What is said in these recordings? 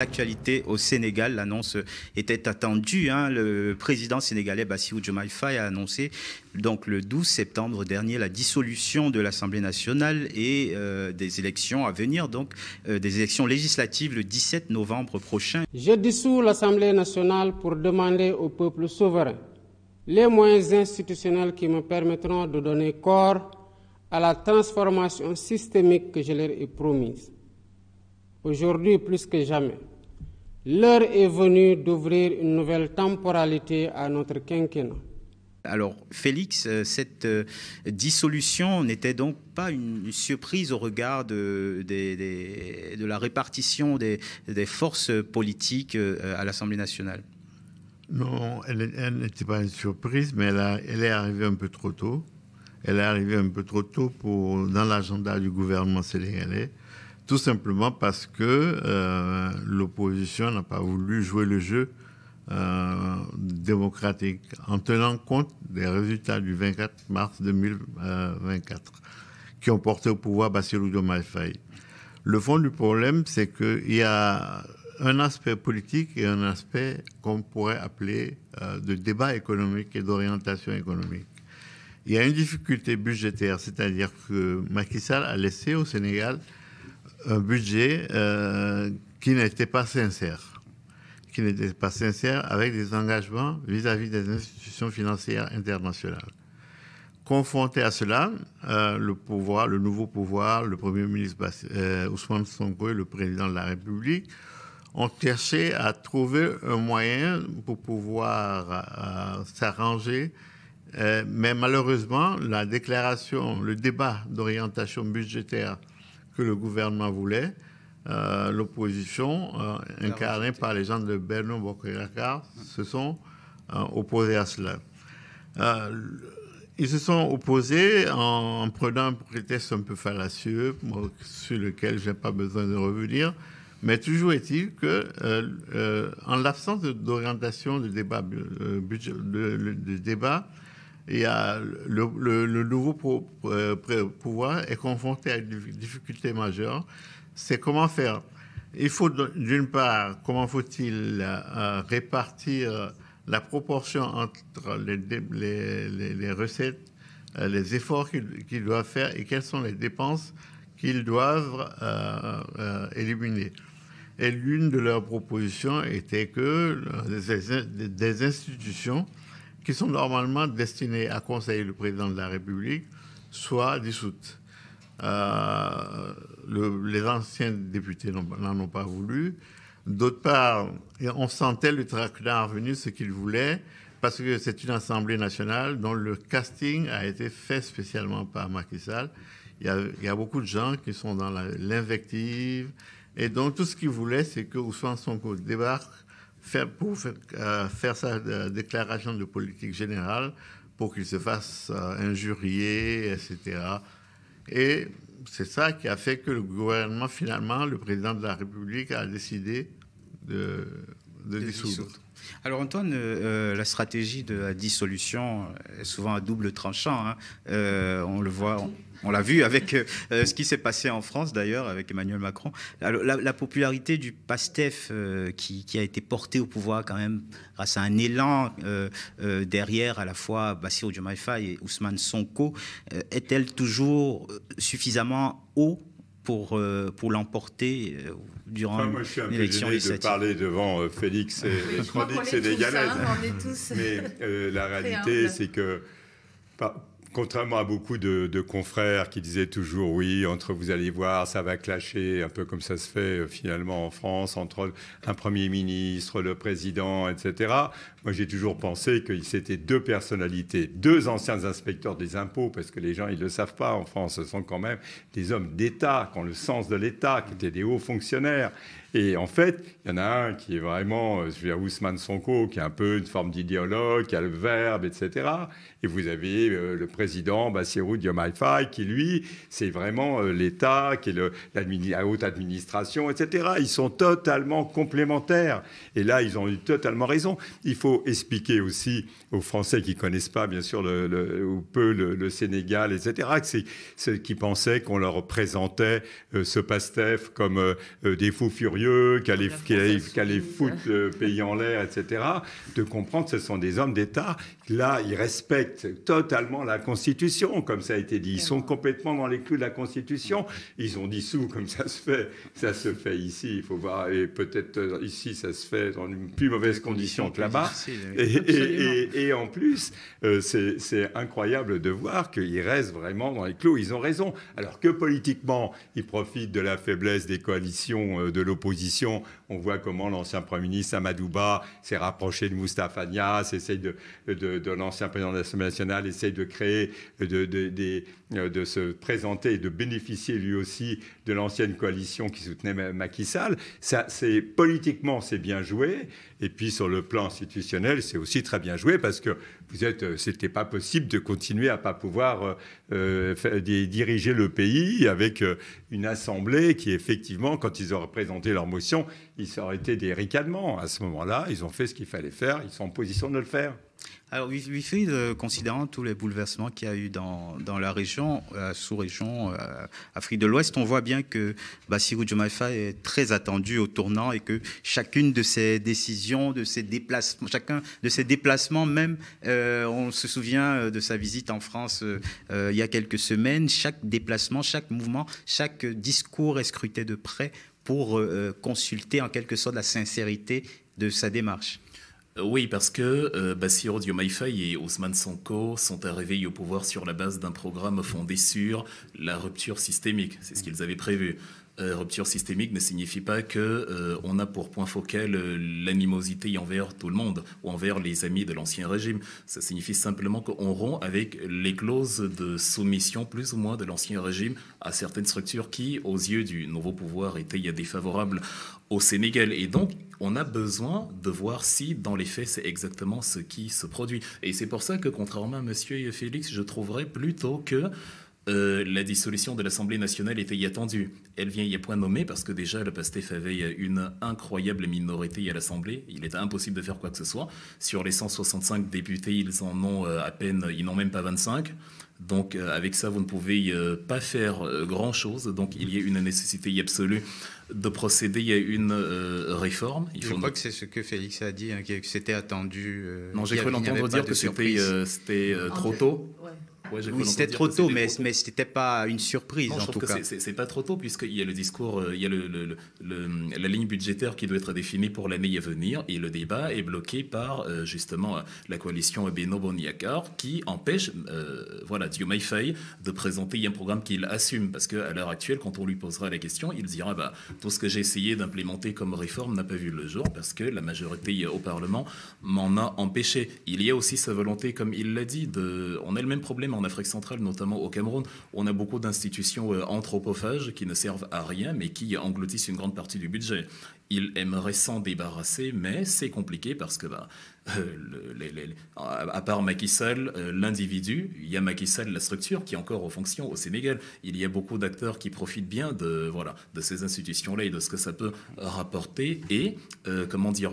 L'actualité au Sénégal, l'annonce était attendue. Le président sénégalais Bassirou Diomaye Faye a annoncé donc le 12 septembre dernier la dissolution de l'Assemblée nationale et des élections à venir, donc des élections législatives le 17 novembre prochain. Je dissous l'Assemblée nationale pour demander au peuple souverain les moyens institutionnels qui me permettront de donner corps à la transformation systémique que je leur ai promise. Aujourd'hui, plus que jamais, l'heure est venue d'ouvrir une nouvelle temporalité à notre quinquennat. Alors, Félix, cette dissolution n'était donc pas une surprise au regard de la répartition des forces politiques à l'Assemblée nationale? Non, elle n'était pas une surprise, mais elle est arrivée un peu trop tôt. Elle est arrivée un peu trop tôt dans l'agenda du gouvernement sénégalais. Tout simplement parce que l'opposition n'a pas voulu jouer le jeu démocratique en tenant compte des résultats du 24 mars 2024 qui ont porté au pouvoir Bassirou Diomaye Faye. Le fond du problème, c'est qu'il y a un aspect politique et un aspect qu'on pourrait appeler de débat économique et d'orientation économique. Il y a une difficulté budgétaire, c'est-à-dire que Macky Sall a laissé au Sénégal un budget qui n'était pas sincère, avec des engagements vis-à-vis des institutions financières internationales. Confronté à cela, le nouveau pouvoir, le Premier ministre Ousmane Sonko et le président de la République ont cherché à trouver un moyen pour pouvoir s'arranger. Mais malheureusement, le débat d'orientation budgétaire que le gouvernement voulait, l'opposition, incarnée par les gens de Benno Bokk Yakaar, se sont opposés à cela. Ils se sont opposés en prenant un prétexte un peu fallacieux, sur lequel je n'ai pas besoin de revenir, mais toujours est-il que, en l'absence d'orientation de débat, il y a le nouveau pouvoir est confronté à une difficulté majeure. C'est comment faire. Il faut d'une part, comment faut-il répartir la proportion entre les recettes, les efforts qu'ils doivent faire et quelles sont les dépenses qu'ils doivent éliminer. Et l'une de leurs propositions était que des institutions qui sont normalement destinées à conseiller le président de la République soient dissoutes. Les anciens députés n'en ont pas voulu. D'autre part, on sentait le traquenard venir, ce qu'ils voulaient, parce que c'est une Assemblée nationale dont le casting a été fait spécialement par Macky Sall. Il y a beaucoup de gens qui sont dans l'invective. Et donc, tout ce qu'ils voulaient, c'est que Ousmane Sonko débarque pour faire sa déclaration de politique générale, pour qu'il se fasse injurier, etc. Et c'est ça qui a fait que le gouvernement, finalement, le président de la République a décidé de dissoudre. Alors Antoine, la stratégie de la dissolution est souvent à double tranchant. On le voit, on l'a vu avec ce qui s'est passé en France d'ailleurs avec Emmanuel Macron. Alors, la popularité du PASTEF qui a été porté au pouvoir quand même grâce à un élan derrière à la fois Bassirou Diomaye Faye et Ousmane Sonko, est-elle toujours suffisamment haut pour l'emporter durant moi, je suis un une élection peu gêné de parler devant Félix et les chroniques sénégalaises. Mais la réalité, c'est que, contrairement à beaucoup de confrères qui disaient toujours oui, vous allez voir, ça va clasher, un peu comme ça se fait finalement en France, entre un Premier ministre, le président, etc. Moi, j'ai toujours pensé que c'était deux personnalités, deux anciens inspecteurs des impôts, parce que les gens, ils ne le savent pas en France, ce sont quand même des hommes d'État, qui ont le sens de l'État, qui étaient des hauts fonctionnaires. Et en fait, il y en a un qui est vraiment, Ousmane Sonko, qui est un peu une forme d'idéologue, qui a le verbe, etc. Et vous avez le président Bassirou Diomaye Faye, qui lui, c'est vraiment l'État, qui est la haute administration, etc. Ils sont totalement complémentaires. Et là, ils ont eu totalement raison. Il faut expliquer aussi aux Français qui ne connaissent pas, bien sûr, ou peu le Sénégal, etc., que c'est ceux qui pensaient qu'on leur présentait ce PASTEF comme des fous furieux furieux, qui allaient foutre le pays en l'air, etc., de comprendre que ce sont des hommes d'État. Là, ils respectent totalement la Constitution, comme ça a été dit. Ils sont complètement dans les clous de la Constitution. Ils ont dissous, comme ça se fait. Ça se fait ici, il faut voir. Et peut-être ici, ça se fait dans une plus mauvaise condition que là-bas. Et en plus, c'est incroyable de voir qu'ils restent vraiment dans les clous. Ils ont raison. Alors que politiquement, ils profitent de la faiblesse des coalitions de l'opposition. On voit comment l'ancien Premier ministre Amadou Ba s'est rapproché de Moustapha Niasse, essaye de l'ancien président de l'Assemblée nationale, essaye de créer, de se présenter et de bénéficier lui aussi de l'ancienne coalition qui soutenait Macky Sall. Politiquement, c'est bien joué. Et puis sur le plan institutionnel, c'est aussi très bien joué parce que c'était pas possible de continuer à pas pouvoir diriger le pays avec une assemblée qui, effectivement, quand ils auraient présenté leur motion, ça aurait été des ricanements. À ce moment-là, ils ont fait ce qu'il fallait faire. Ils sont en position de le faire. Alors, Wilfried, considérant tous les bouleversements qu'il y a eu dans la région, sous-région, Afrique de l'Ouest, on voit bien que Bassirou Diomaye Faye est très attendu au tournant et que chacune de ses décisions, de ses déplacements, chacun de ses déplacements même, on se souvient de sa visite en France il y a quelques semaines, chaque déplacement, chaque mouvement, chaque discours est scruté de près pour consulter en quelque sorte la sincérité de sa démarche. Oui, parce que Bassirou Diomaye Faye et Ousmane Sonko sont arrivés au pouvoir sur la base d'un programme fondé sur la rupture systémique. C'est ce qu'ils avaient prévu. Rupture systémique ne signifie pas qu'on a pour point focal l'animosité envers tout le monde ou envers les amis de l'ancien régime. Ça signifie simplement qu'on rompt avec les clauses de soumission plus ou moins de l'ancien régime à certaines structures qui, aux yeux du nouveau pouvoir, étaient défavorables au Sénégal. Et donc, on a besoin de voir si, dans les faits, c'est exactement ce qui se produit. Et c'est pour ça que, contrairement à M. Félix, je trouverais plutôt que la dissolution de l'Assemblée nationale était attendue. Elle vient y a point nommé parce que déjà le PASTEF avait une incroyable minorité à l'Assemblée. Il était impossible de faire quoi que ce soit. Sur les 165 députés, ils en ont à peine, ils n'ont même pas 25. Donc avec ça, vous ne pouvez pas faire grand-chose. Donc il y a une nécessité absolue de procéder à une réforme. Je crois que c'est ce que Félix a dit, hein, que c'était attendu. Non, j'ai cru l'entendre dire que c'était trop tôt. Ouais. Ouais, oui, c'était trop tôt, mais ce n'était pas une surprise, en tout cas. C'est pas trop tôt, puisqu'il y a le discours, il y a la ligne budgétaire qui doit être définie pour l'année à venir, et le débat est bloqué par, justement, la coalition Beno-Boniakar, qui empêche Diomaye Faye de présenter un programme qu'il assume, parce qu'à l'heure actuelle, quand on lui posera la question, il dira tout ce que j'ai essayé d'implémenter comme réforme n'a pas vu le jour, parce que la majorité au Parlement m'en a empêché. Il y a aussi sa volonté, comme il l'a dit, on a le même problème en Afrique centrale, notamment au Cameroun. On a beaucoup d'institutions anthropophages qui ne servent à rien, mais qui engloutissent une grande partie du budget. Il aimerait s'en débarrasser, mais c'est compliqué parce que, à part Macky Sall, l'individu, il y a Macky Sall, la structure, qui est encore en fonction au Sénégal. Il y a beaucoup d'acteurs qui profitent bien de ces institutions-là et de ce que ça peut rapporter. Et,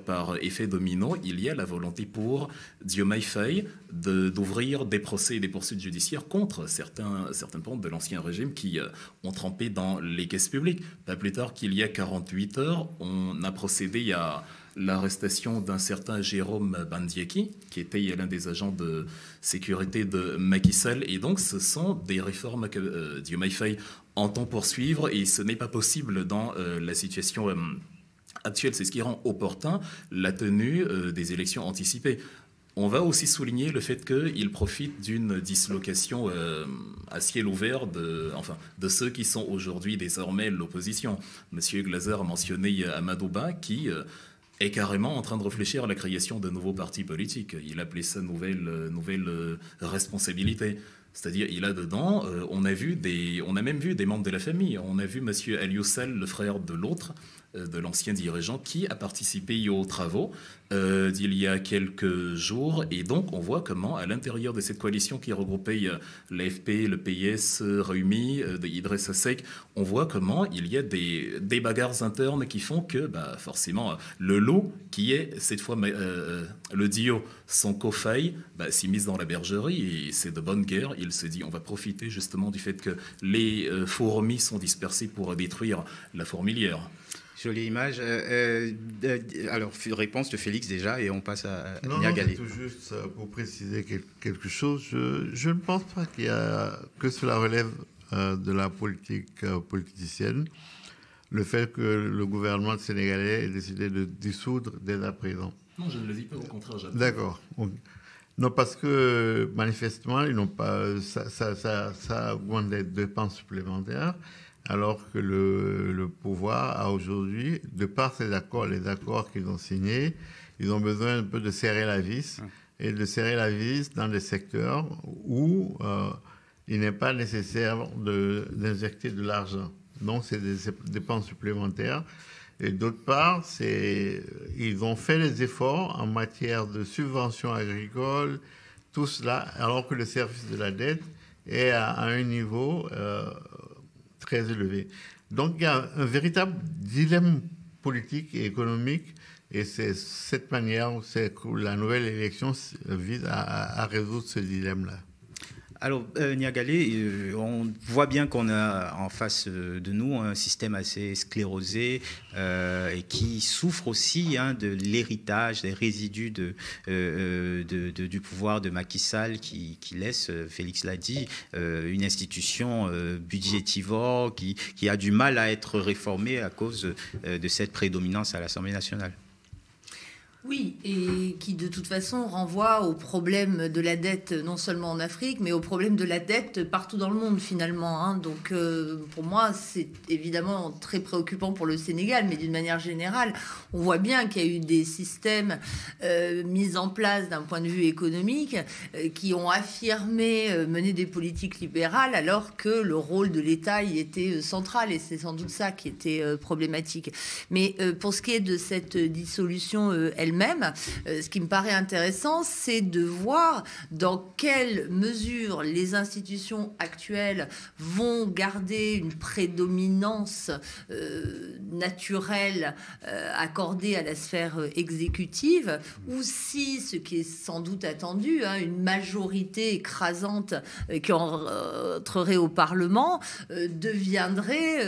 par effet domino, il y a la volonté pour Diomaye Faye d'ouvrir des procès et des poursuites judiciaires contre certaines pentes de l'ancien régime qui ont trempé dans les caisses publiques. Pas plus tard qu'il y a 48 heures, on a procédé à l'arrestation d'un certain Jérôme Bandiaki, qui était l'un des agents de sécurité de Macky Sall. Et donc, ce sont des réformes que Diomaye Faye entend poursuivre, et ce n'est pas possible dans la situation actuelle. C'est ce qui rend opportun la tenue des élections anticipées. On va aussi souligner le fait qu'il profite d'une dislocation à ciel ouvert de ceux qui sont aujourd'hui désormais l'opposition. Monsieur Glaser a mentionné Amadou Ba qui est carrément en train de réfléchir à la création de nouveaux partis politiques. Il appelait ça nouvelle responsabilité. C'est-à-dire, il a dedans, on a même vu des membres de la famille. On a vu monsieur Aliou Sall, le frère de l'autre, de l'ancien dirigeant, qui a participé aux travaux d'il y a quelques jours. Et donc, on voit comment, à l'intérieur de cette coalition qui regroupait l'AFP, le PS, Rewmi, Idrissa Seck, on voit comment il y a des bagarres internes qui font que, forcément, le lot, qui est cette fois le duo Sonko-Faye, s'immisce dans la bergerie, et c'est de bonne guerre. Il se dit, on va profiter justement du fait que les fourmis sont dispersées pour détruire la fourmilière. Jolie image. Alors, réponse de Félix déjà, et on passe à Nia Gallé. Tout juste pour préciser quelque chose, je ne pense pas que cela relève de la politique politicienne, le fait que le gouvernement sénégalais ait décidé de dissoudre dès à présent. Non, je ne le dis pas, au contraire. D'accord. Non, parce que manifestement, ils n'ont pas, ça augmente des dépenses supplémentaires, alors que le pouvoir a aujourd'hui, de par ces accords, les accords qu'ils ont signés, ils ont besoin un peu de serrer la vis, et de serrer la vis dans des secteurs où il n'est pas nécessaire d'injecter de l'argent. Donc, c'est des dépenses supplémentaires. Et d'autre part, ils ont fait des efforts en matière de subventions agricoles, tout cela, alors que le service de la dette est à un niveau très élevé. Donc, il y a un véritable dilemme politique et économique, et c'est cette manière que la nouvelle élection vise à résoudre ce dilemme-là. Alors, Nia Gallé, on voit bien qu'on a en face de nous un système assez sclérosé et qui souffre aussi de l'héritage, des résidus du pouvoir de Macky Sall qui laisse, Félix l'a dit, une institution budgétivore qui a du mal à être réformée à cause de cette prédominance à l'Assemblée nationale. Oui, et qui de toute façon renvoie au problème de la dette, non seulement en Afrique, mais au problème de la dette partout dans le monde finalement. Donc pour moi, c'est évidemment très préoccupant pour le Sénégal, mais d'une manière générale, on voit bien qu'il y a eu des systèmes mis en place d'un point de vue économique qui ont affirmé mener des politiques libérales alors que le rôle de l'État y était central, et c'est sans doute ça qui était problématique. Mais pour ce qui est de cette dissolution elle-même, ce qui me paraît intéressant, c'est de voir dans quelle mesure les institutions actuelles vont garder une prédominance naturelle accordée à la sphère exécutive, ou si, ce qui est sans doute attendu, une majorité écrasante qui entrerait au Parlement deviendrait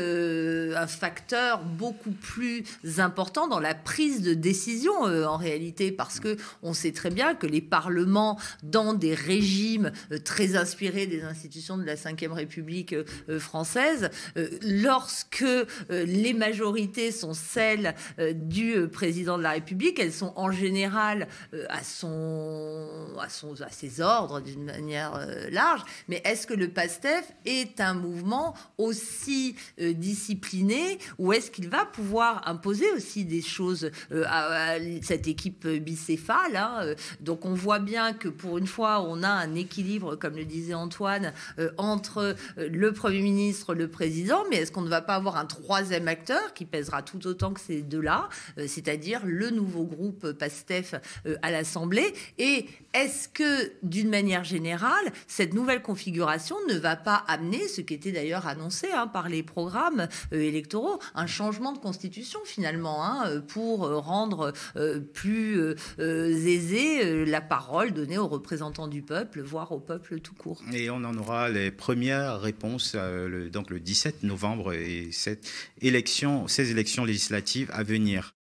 un facteur beaucoup plus important dans la prise de décision en réalité, parce que on sait très bien que les parlements dans des régimes très inspirés des institutions de la Ve République française, lorsque les majorités sont celles du président de la République, elles sont en général à ses ordres d'une manière large. Mais est-ce que le PASTEF est un mouvement aussi discipliné, ou est-ce qu'il va pouvoir imposer aussi des choses à cette équipe bicéphale, Donc on voit bien que pour une fois, on a un équilibre, comme le disait Antoine, entre le Premier ministre, le président, mais est-ce qu'on ne va pas avoir un troisième acteur qui pèsera tout autant que ces deux-là, c'est-à-dire le nouveau groupe PASTEF à l'Assemblée? Et est-ce que, d'une manière générale, cette nouvelle configuration ne va pas amener, ce qui était d'ailleurs annoncé par les programmes électoraux, un changement de constitution finalement, pour rendre plus aisée la parole donnée aux représentants du peuple, voire au peuple tout court. Et on en aura les premières réponses donc le 17 novembre et ces élections législatives à venir.